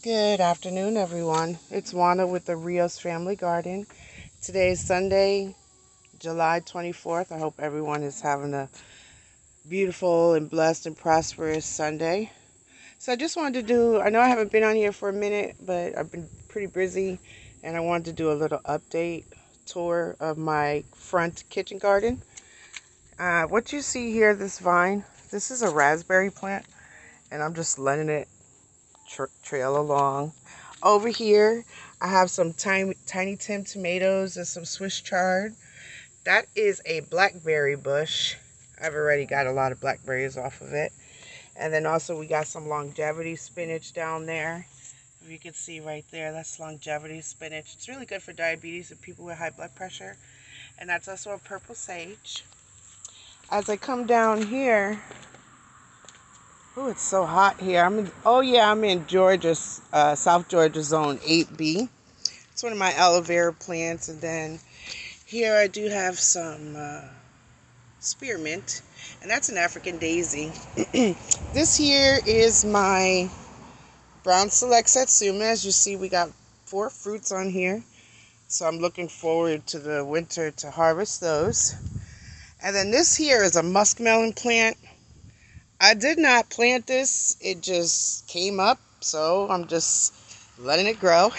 Good afternoon, everyone. It's Wanda with the Rios Family Garden. Today is Sunday, July 24th. I hope everyone is having a beautiful and blessed and prosperous Sunday. So I just wanted to I know I haven't been on here for a minute, but I've been pretty busy, and I wanted to do a little update tour of my front kitchen garden. What you see here, this vine, this is a raspberry plant, and I'm just letting it trail along. Over here, I have some tiny Tim tomatoes and some Swiss chard. That is a blackberry bush. I've already got a lot of blackberries off of it. And then also we got some longevity spinach down there. If you can see right there, that's longevity spinach. It's really good for diabetes and people with high blood pressure. And that's also a purple sage. As I come down here, oh, it's so hot here. I'm in Georgia, South Georgia Zone 8B. It's one of my aloe vera plants. And then here I do have some spearmint, and that's an African daisy. This here is my brown select satsuma. As you see, we got 4 fruits on here. So I'm looking forward to the winter to harvest those. And then this here is a muskmelon plant. I did not plant this, it just came up, so I'm just letting it grow.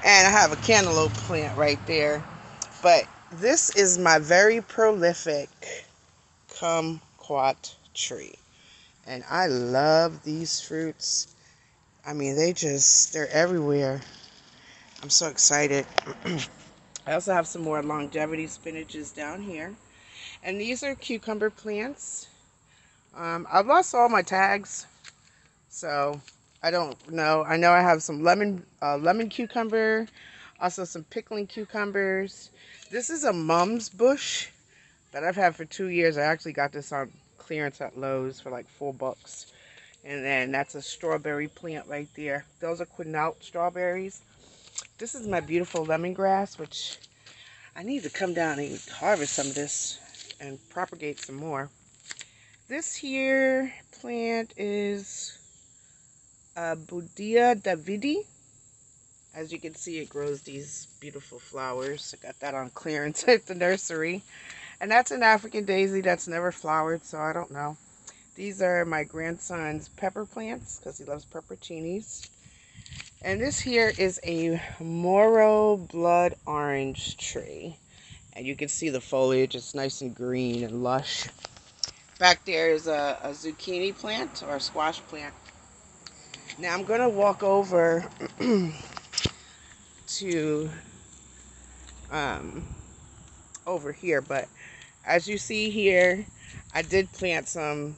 And I have a cantaloupe plant right there. But this is my very prolific kumquat tree. And I love these fruits. I mean, they're everywhere. I'm so excited. I also have some more longevity spinaches down here. And these are cucumber plants. I've lost all my tags, so I don't know. I know I have some lemon cucumber, also some pickling cucumbers. This is a mum's bush that I've had for 2 years. I actually got this on clearance at Lowe's for like $4. And then that's a strawberry plant right there. Those are quinoa strawberries. This is my beautiful lemongrass, which I need to come down and harvest some of this and propagate some more. This here plant is Buddhia Davidi. As you can see, it grows these beautiful flowers. I got that on clearance at the nursery. And that's an African daisy that's never flowered, so I don't know. These are my grandson's pepper plants, because he loves pepperoncinis. And this here is a Moro blood orange tree. And you can see the foliage, it's nice and green and lush. Back there is a zucchini plant or a squash plant. Now I'm going to walk over to over here, but as you see here, I did plant some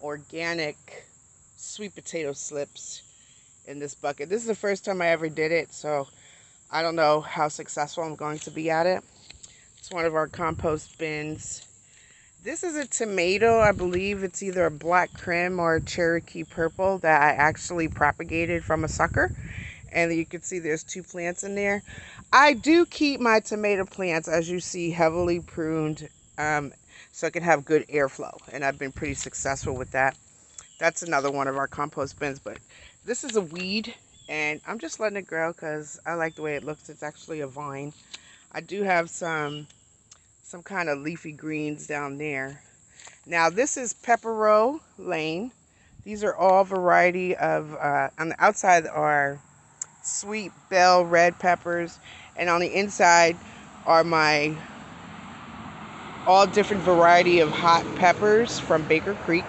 organic sweet potato slips in this bucket. This is the first time I ever did it, so I don't know how successful I'm going to be at it. It's one of our compost bins. This is a tomato. I believe it's either a black crim or a Cherokee purple that I actually propagated from a sucker. And you can see there's 2 plants in there. I do keep my tomato plants, as you see, heavily pruned so it can have good airflow. And I've been pretty successful with that. That's another one of our compost bins. But this is a weed, and I'm just letting it grow because I like the way it looks. It's actually a vine. I do have some kind of leafy greens down there. Now this is Pepperrow Lane. These are all variety of, on the outside are sweet bell red peppers, and on the inside are my all different variety of hot peppers from Baker Creek.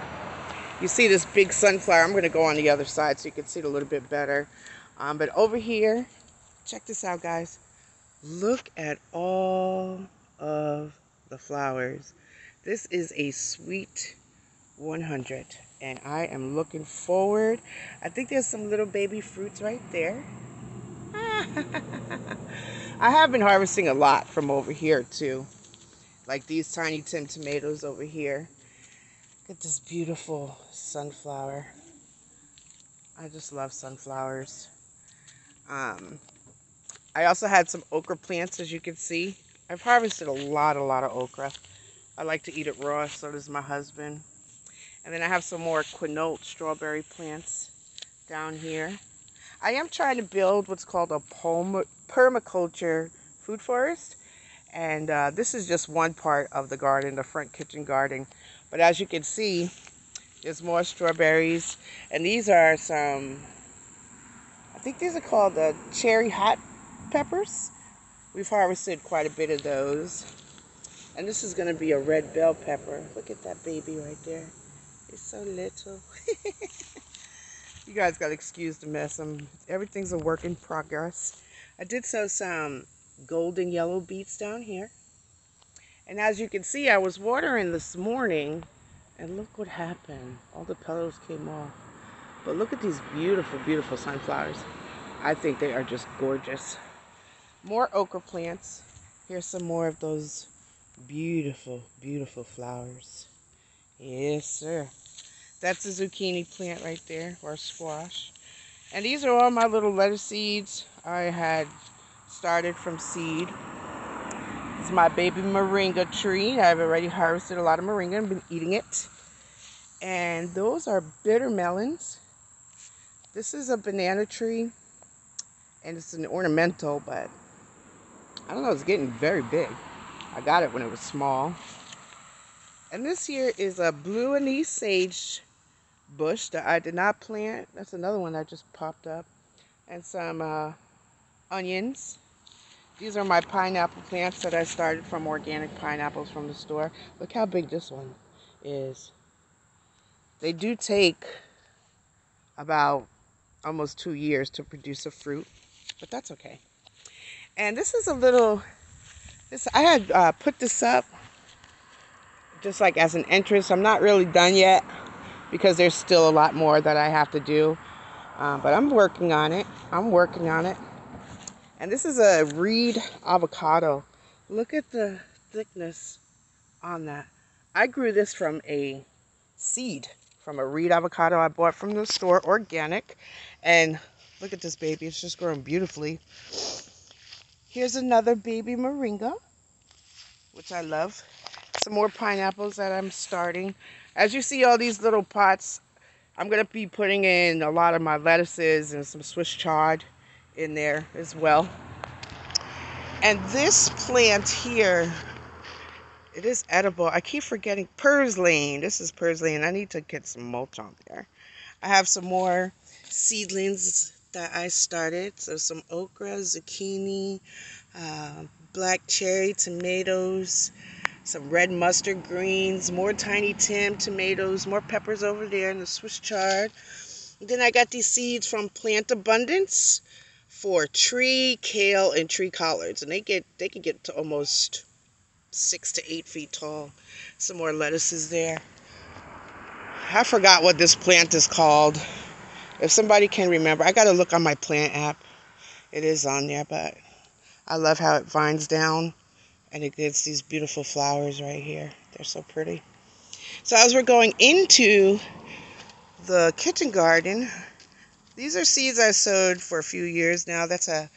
You see this big sunflower. I'm going to go on the other side so you can see it a little bit better. But over here, check this out, guys. Look at all of the flowers. This is a sweet 100, and I am looking forward. I think there's some little baby fruits right there. I have been harvesting a lot from over here too, like these tiny Tim tomatoes over here. Look at this beautiful sunflower. I just love sunflowers. I also had some okra plants, as you can see. I've harvested a lot of okra. I like to eat it raw, so does my husband. And then I have some more quinoa strawberry plants. down here. I am trying to build what's called a permaculture food forest. And this is just one part of the garden, the front kitchen garden. But as you can see, there's more strawberries. And these are some, I think these are called the cherry hot peppers. We've harvested quite a bit of those. And this is going to be a red bell pepper. Look at that baby right there. It's so little. You guys got to excuse the mess. Everything's a work in progress. I did sow some golden yellow beets down here. And as you can see, I was watering this morning. And look what happened. All the petals came off. But look at these beautiful, beautiful sunflowers. I think they are just gorgeous. More okra plants. Here's some more of those beautiful, beautiful flowers. Yes, sir. That's a zucchini plant right there, or squash. And these are all my little lettuce seeds I had started from seed. This is my baby Moringa tree. I've already harvested a lot of moringa and been eating it. And those are bitter melons. This is a banana tree. And it's an ornamental, but I don't know, it's getting very big. I got it when it was small. And this here is a blue anise sage bush that I did not plant. That's another one that just popped up. And some onions. These are my pineapple plants that I started from organic pineapples from the store. Look how big this one is. They do take about almost 2 years to produce a fruit, but that's okay. And this is a little, I had put this up just like as an entrance. I'm not really done yet because there's still a lot more that I have to do, but I'm working on it. And this is a reed avocado. Look at the thickness on that. I grew this from a seed, from a reed avocado I bought from the store, organic. And look at this baby, it's just growing beautifully. Here's another baby moringa, which I love. Some more pineapples that I'm starting. As you see all these little pots, I'm going to be putting in a lot of my lettuces and some Swiss chard in there as well. And this plant here, it is edible. I keep forgetting purslane. This is purslane. I need to get some mulch on there. I have some more seedlings that I started. So some okra, zucchini, black cherry tomatoes, some red mustard greens, more tiny Tim tomatoes, more peppers over there, and the Swiss chard. And then I got these seeds from Plant Abundance for tree, kale, and tree collards, and they can get to almost 6 to 8 feet tall. Some more lettuces there. I forgot what this plant is called. If somebody can remember, I gotta look on my plant app. It is on there, but I love how it vines down and it gets these beautiful flowers right here. They're so pretty. So as we're going into the kitchen garden, these are seeds I sowed for a few years now. That's a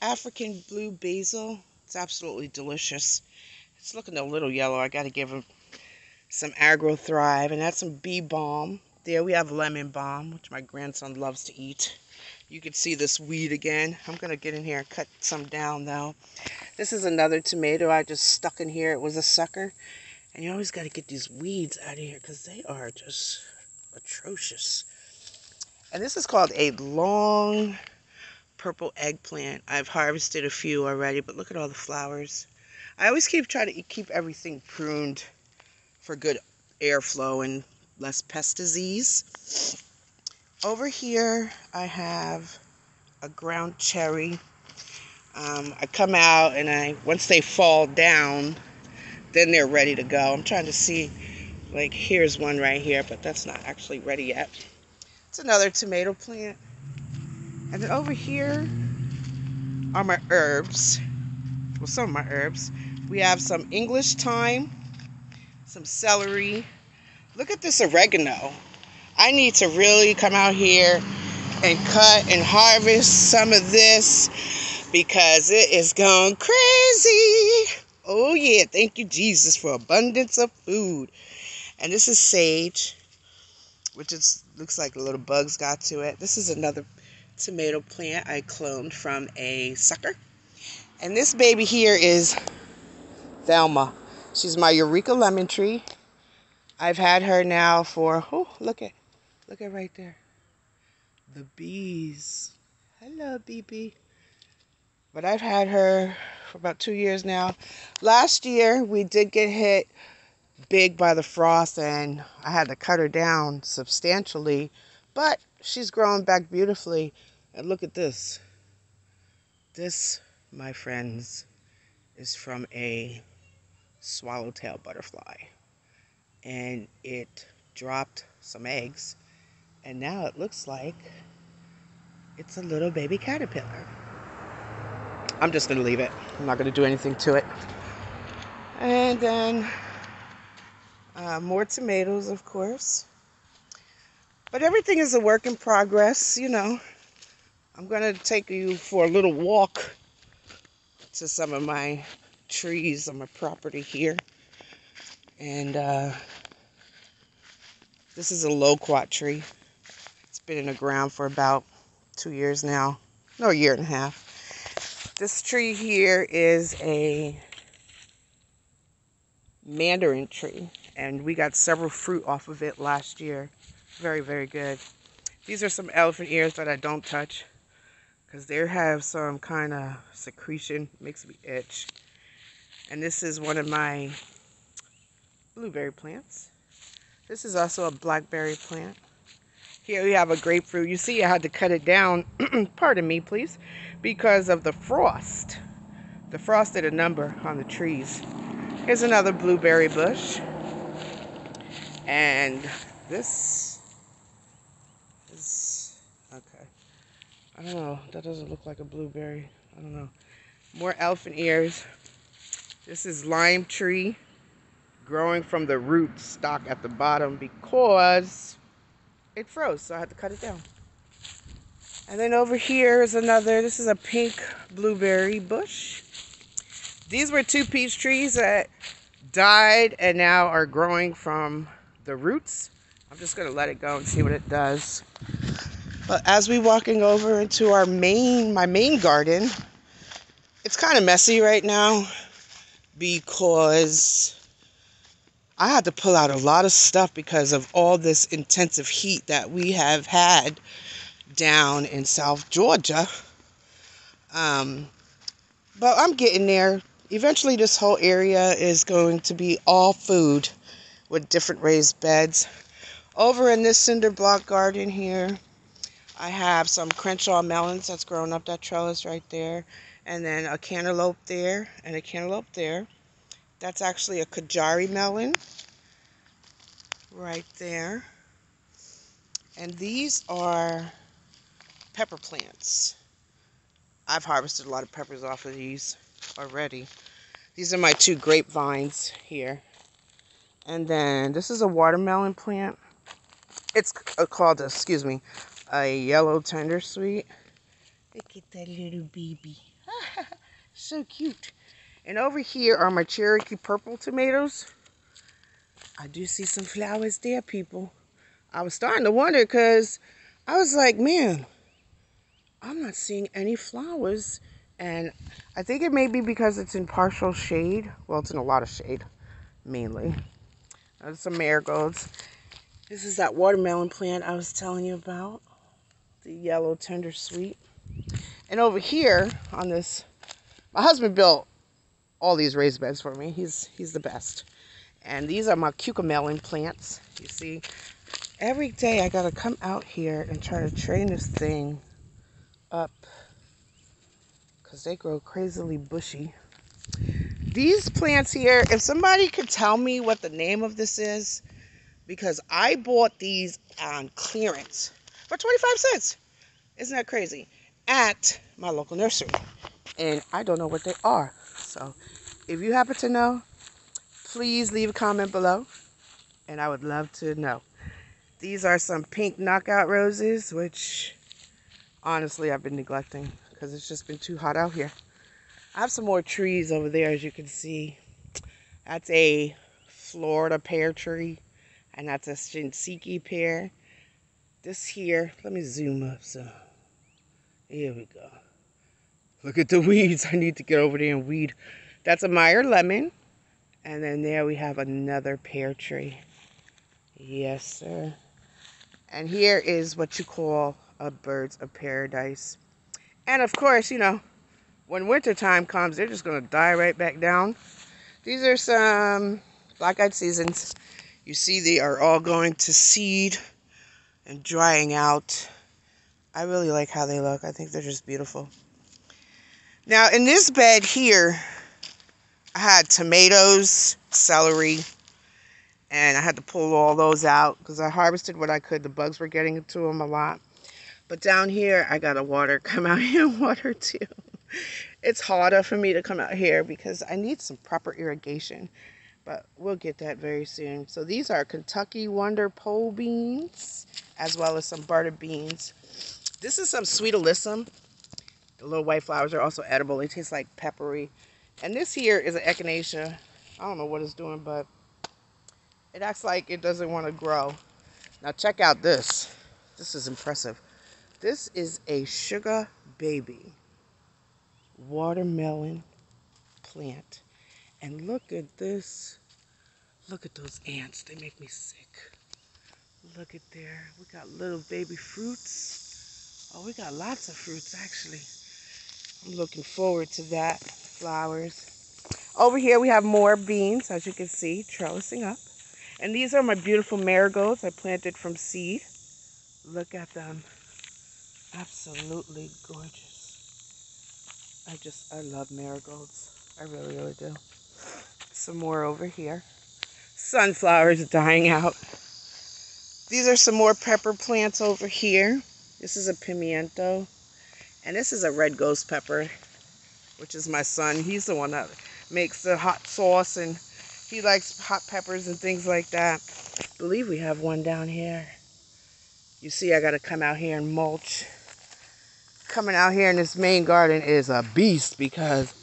African blue basil. It's absolutely delicious. It's looking a little yellow. I got to give them some Agro Thrive. And that's some bee balm. There we have lemon balm, which my grandson loves to eat. You can see this weed again. I'm going to get in here and cut some down though. This is another tomato I just stuck in here. It was a sucker. And you always got to get these weeds out of here because they are just atrocious. And this is called a long purple eggplant. I've harvested a few already, but look at all the flowers. I always try to keep everything pruned for good airflow and less pest disease. Over here, I have a ground cherry. I come out and once they fall down, then they're ready to go. I'm trying to see, like here's one right here, but that's not actually ready yet. It's another tomato plant. And then over here are my herbs. Well, some of my herbs. We have some English thyme, some celery. Look at this oregano. I need to really come out here and cut and harvest some of this because it is going crazy. Oh yeah, thank you Jesus for abundance of food. And this is sage, which is Looks like little bugs got to it. This is another tomato plant I cloned from a sucker. And this baby here is Thelma. She's my Eureka lemon tree. I've had her now for, oh, look at right there. The bees. Hello, BB. But I've had her for about 2 years now. Last year, we did get hit big by the frost, and I had to cut her down substantially. But she's growing back beautifully. And look at this. This, my friends, is from a swallowtail butterfly. And it dropped some eggs. And now it looks like it's a little baby caterpillar. I'm just going to leave it. I'm not going to do anything to it. And then more tomatoes, of course. But everything is a work in progress, you know. I'm going to take you for a little walk to some of my trees on my property here. And this is a loquat tree. It's been in the ground for about 2 years now. No, a year and a half. This tree here is a Mandarin tree, and we got several fruit off of it last year. Very, very good. These are some elephant ears that I don't touch because they have some kind of secretion, makes me itch. And this is one of my blueberry plants. This is also a blackberry plant. Here we have a grapefruit. You see I had to cut it down, pardon me please, because of the frost. The frost did a number on the trees. Here's another blueberry bush. And this is, okay. I don't know, that doesn't look like a blueberry. I don't know. More elephant ears. This is lime tree growing from the root stock at the bottom because it froze, so I had to cut it down. And then over here is another, this is a pink blueberry bush. These were 2 peach trees that died and now are growing from the roots. I'm just going to let it go and see what it does. But as we're walking over into my main garden, it's kind of messy right now because I had to pull out a lot of stuff because of all this intensive heat that we have had down in South Georgia. But I'm getting there. Eventually this whole area is going to be all food with different raised beds. Over in this cinder block garden here, I have some Crenshaw melons that's growing up that trellis right there. And then a cantaloupe there and a cantaloupe there. That's actually a Kajari melon right there. And these are pepper plants. I've harvested a lot of peppers off of these already. These are my 2 grapevines here. And then this is a watermelon plant. It's called, a yellow tender sweet. Look at that little baby. So cute. And over here are my Cherokee purple tomatoes. I do see some flowers there, people. I was starting to wonder because I was like, man, I'm not seeing any flowers. And I think it may be because it's in partial shade. Well, it's in a lot of shade, mainly. There's some marigolds. This is that watermelon plant I was telling you about. The yellow tender sweet. And over here on this, my husband built all these raised beds for me. He's the best. And these are my cucamelon plants. You see, every day I gotta come out here and try to train this thing up because they grow crazily bushy. These plants here, if somebody could tell me what the name of this is, because I bought these on clearance for 25 cents. Isn't that crazy? At my local nursery. And I don't know what they are. So if you happen to know, please leave a comment below. And I would love to know. These are some pink knockout roses, which honestly I've been neglecting because it's just been too hot out here. I have some more trees over there, as you can see. That's a Florida pear tree, and that's a Shinseki pear. This here, let me zoom up. So here we go. Look at the weeds. I need to get over there and weed. That's a Meyer lemon. And then there we have another pear tree. Yes, sir. And here is what you call a birds of paradise. And of course, you know, when winter time comes, they're just going to die right back down. These are some black-eyed seasons. You see they are all going to seed and drying out. I really like how they look. I think they're just beautiful. Now, in this bed here, I had tomatoes, celery, and I had to pull all those out because I harvested what I could. The bugs were getting to them a lot. But down here, I got to come out here and water too. It's harder for me to come out here because I need some proper irrigation. But we'll get that very soon. So these are Kentucky Wonder pole beans, as well as some butter beans. This is some sweet alyssum. The little white flowers are also edible. They taste like peppery. And this here is an echinacea. I don't know what it's doing, but it acts like it doesn't want to grow. Now check out this. This is impressive. This is a sugar baby watermelon plant. And look at this. Look at those ants. They make me sick. Look at there. We got little baby fruits. Oh, we got lots of fruits actually. I'm looking forward to that. Flowers. Over here we have more beans, as you can see, trellising up. And these are my beautiful marigolds I planted from seed. Look at them. Absolutely gorgeous. I love marigolds. I really, really do. Some more over here. Sunflowers dying out. These are some more pepper plants over here. This is a pimiento. And this is a red ghost pepper, which is my son. He's the one that makes the hot sauce, and he likes hot peppers and things like that. I believe we have one down here. You see, I got to come out here and mulch. Coming out here in this main garden is a beast because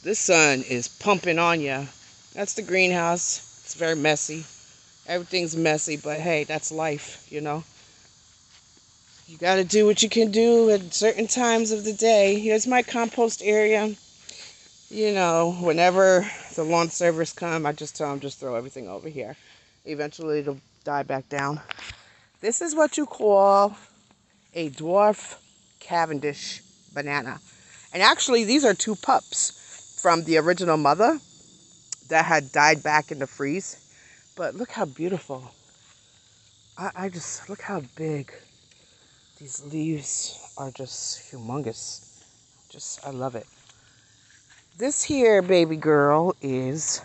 this sun is pumping on you. That's the greenhouse. It's very messy. Everything's messy, but hey, that's life, you know. You got to do what you can do at certain times of the day. Here's my compost area. You know, whenever the lawn servers come, I just tell them just throw everything over here. Eventually, it'll die back down. This is what you call a dwarf Cavendish banana. And actually, these are two pups from the original mother that had died back in the freeze. But look how beautiful. I just, look how big. These leaves are just humongous. I love it. This here baby girl is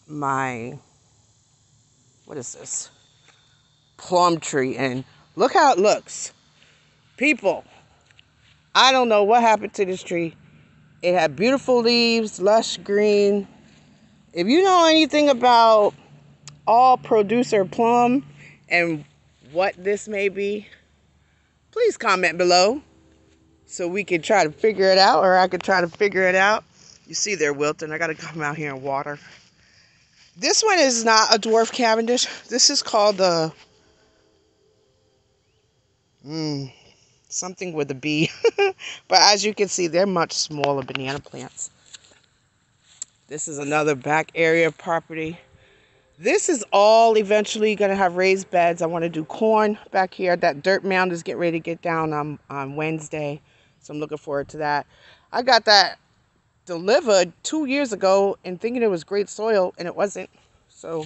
my, what is this? Plum tree. And look how it looks. People, I don't know what happened to this tree. It had beautiful leaves, lush green. If you know anything about all producer plum and what this may be, please comment below so we can try to figure it out, or I could try to figure it out. You see they're wilting. I got to come out here and water. This one is not a dwarf Cavendish. This is called the something with a B. But as you can see, they're much smaller banana plants. This is another back area of property. This is all eventually going to have raised beds. I want to do corn back here. That dirt mound is getting ready to get down on Wednesday. So I'm looking forward to that. I got that delivered 2 years ago and thinking it was great soil, and it wasn't. So,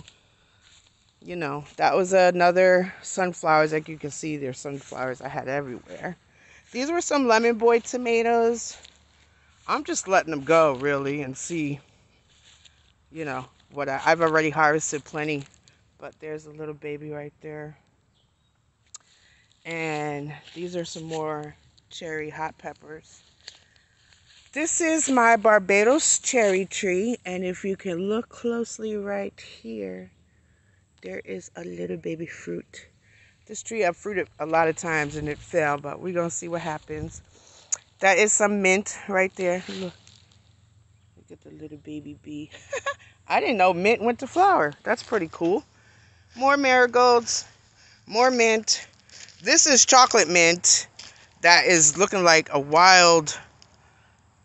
you know, that was another sunflowers. Like you can see, there's sunflowers I had everywhere. These were some lemon boy tomatoes. I'm just letting them go, really, and see, you know, what I've already harvested plenty. But there's a little baby right there. And these are some more cherry hot peppers. This is my Barbados cherry tree. And if you can look closely right here, there is a little baby fruit. This tree I've fruited a lot of times and it fell, but we're going to see what happens. That is some mint right there. Look at the little baby bee. I didn't know mint went to flower. That's pretty cool. More marigolds, more mint. This is chocolate mint that is looking like a wild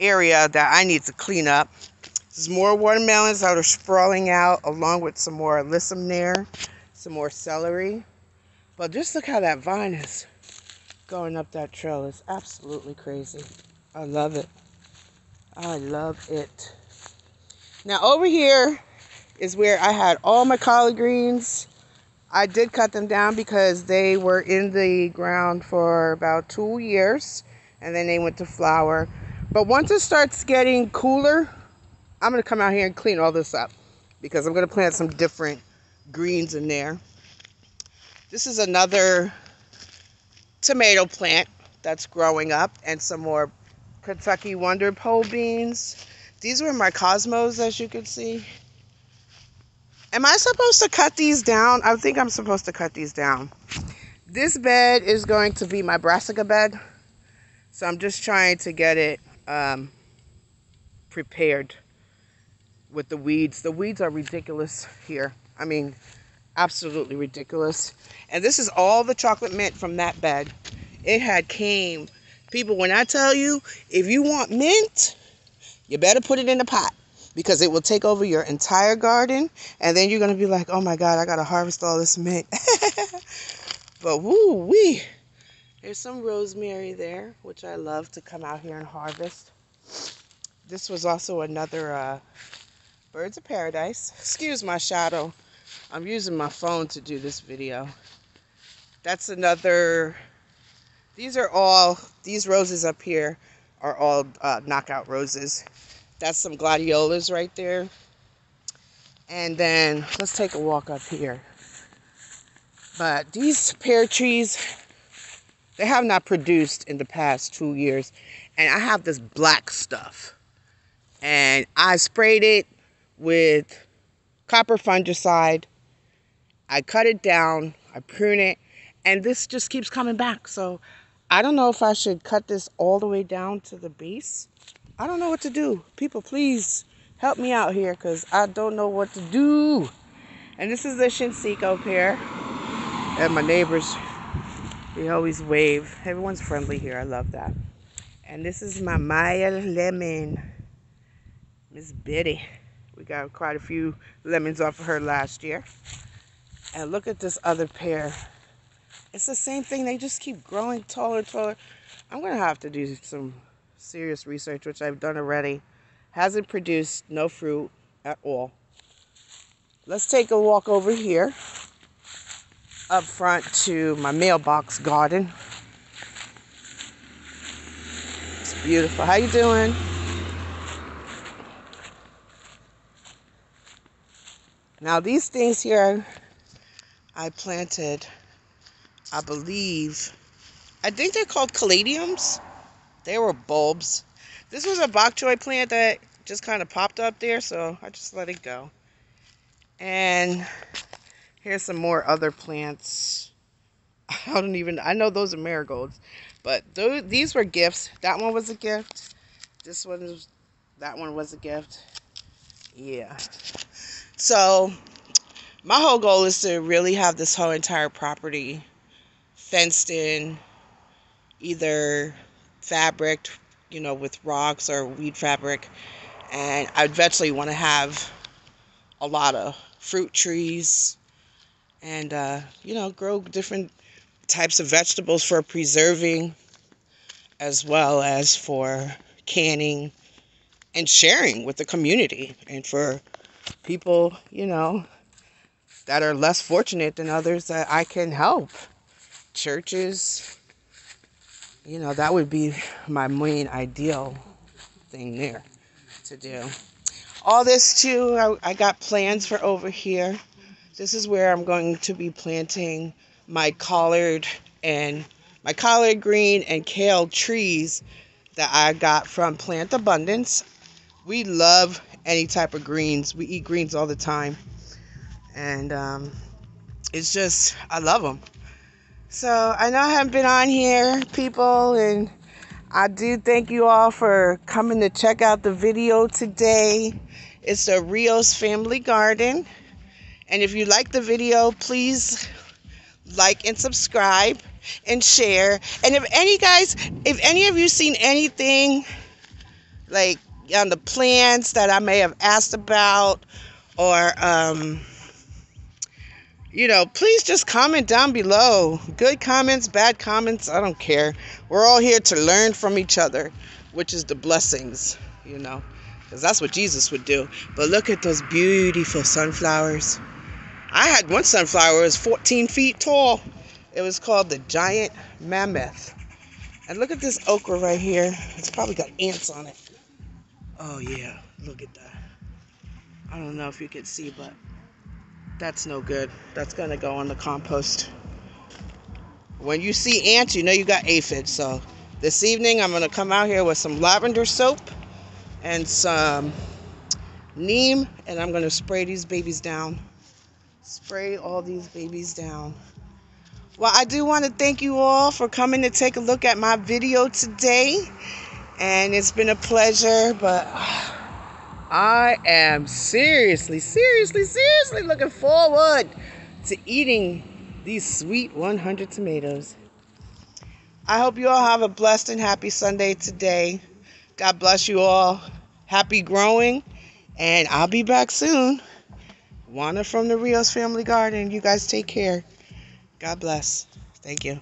area that I need to clean up. There's more watermelons that are sprawling out, along with some more alyssum there, some more celery. But just look how that vine is going up that trail. It's absolutely crazy. I love it. I love it. Now over here is where I had all my collard greens. I did cut them down because they were in the ground for about 2 years, and then they went to flower. But once it starts getting cooler, I'm going to come out here and clean all this up because I'm going to plant some different greens in there. This is another tomato plant that's growing up, and some more Kentucky Wonder pole beans. These were my cosmos, as you can see. Am I supposed to cut these down? I think I'm supposed to cut these down. This bed is going to be my Brassica bed. So I'm just trying to get it prepared with the weeds. The weeds are ridiculous here. I mean, absolutely ridiculous. And this is all the chocolate mint from that bed. It had came. People, when I tell you, if you want mint, you better put it in a pot, because it will take over your entire garden, and then you're going to be like, oh my God, I got to harvest all this mint. But woo-wee. There's some rosemary there, which I love to come out here and harvest. This was also another birds of paradise. Excuse my shadow. I'm using my phone to do this video. That's another, these roses up here are all knockout roses. That's some gladiolas right there. And then let's take a walk up here. But these pear trees, they have not produced in the past 2 years. And I have this black stuff. And I sprayed it with copper fungicide. I cut it down, I prune it, and this just keeps coming back. So I don't know if I should cut this all the way down to the base. I don't know what to do. People, please help me out here, because I don't know what to do. And this is the Shinseiko pear. And my neighbors, they always wave. Everyone's friendly here. I love that. And this is my Maya lemon. Miss Betty. We got quite a few lemons off of her last year. And look at this other pear. It's the same thing. They just keep growing taller and taller. I'm going to have to do some serious research, which I've done already. Hasn't produced no fruit at all. Let's take a walk over here up front to my Mailbox Garden. It's beautiful. How you doing? Now these things here I planted, I think they're called caladiums. They were bulbs. This was a bok choy plant that just kind of popped up there, so I just let it go. And here's some more other plants. I know those are marigolds, but these were gifts. That one was a gift. That one was a gift. Yeah. So my whole goal is to really have this whole entire property fenced in, either fabric, with rocks, or weed fabric. And I eventually want to have a lot of fruit trees and, grow different types of vegetables for preserving, as well as for canning and sharing with the community, and for people, that are less fortunate than others that I can help. Churches, that would be my main ideal thing there to do. All this too, I got plans for over here. This is where I'm going to be planting my collard green and kale trees that I got from Plant Abundance. We love any type of greens. We eat greens all the time. And it's just, I love them. So I know I haven't been on here, people, and I do thank you all for coming to check out the video today. It's the Rios Family Garden. And if you like the video, please like and subscribe. and share. And if any of you seen anything like on the plants that I may have asked about, or please just comment down below. Good comments, bad comments, I don't care. We're all here to learn from each other, which is the blessings, because that's what Jesus would do. But look at those beautiful sunflowers. I had one sunflower, it was 14 feet tall. It was called the giant mammoth. And look at this okra right here. It's probably got ants on it. Oh yeah, look at that. I don't know if you can see, but that's no good. That's gonna go on the compost. When you see ants, you know you got aphids. So this evening I'm gonna come out here with some lavender soap and some neem, and I'm gonna spray these babies down. Spray all these babies down. Well, I do want to thank you all for coming to take a look at my video today. And it's been a pleasure, but I am seriously looking forward to eating these sweet 100 tomatoes. I hope you all have a blessed and happy Sunday today. God bless you all. Happy growing. And I'll be back soon. Wanda from the Rios Family Garden. You guys take care. God bless. Thank you.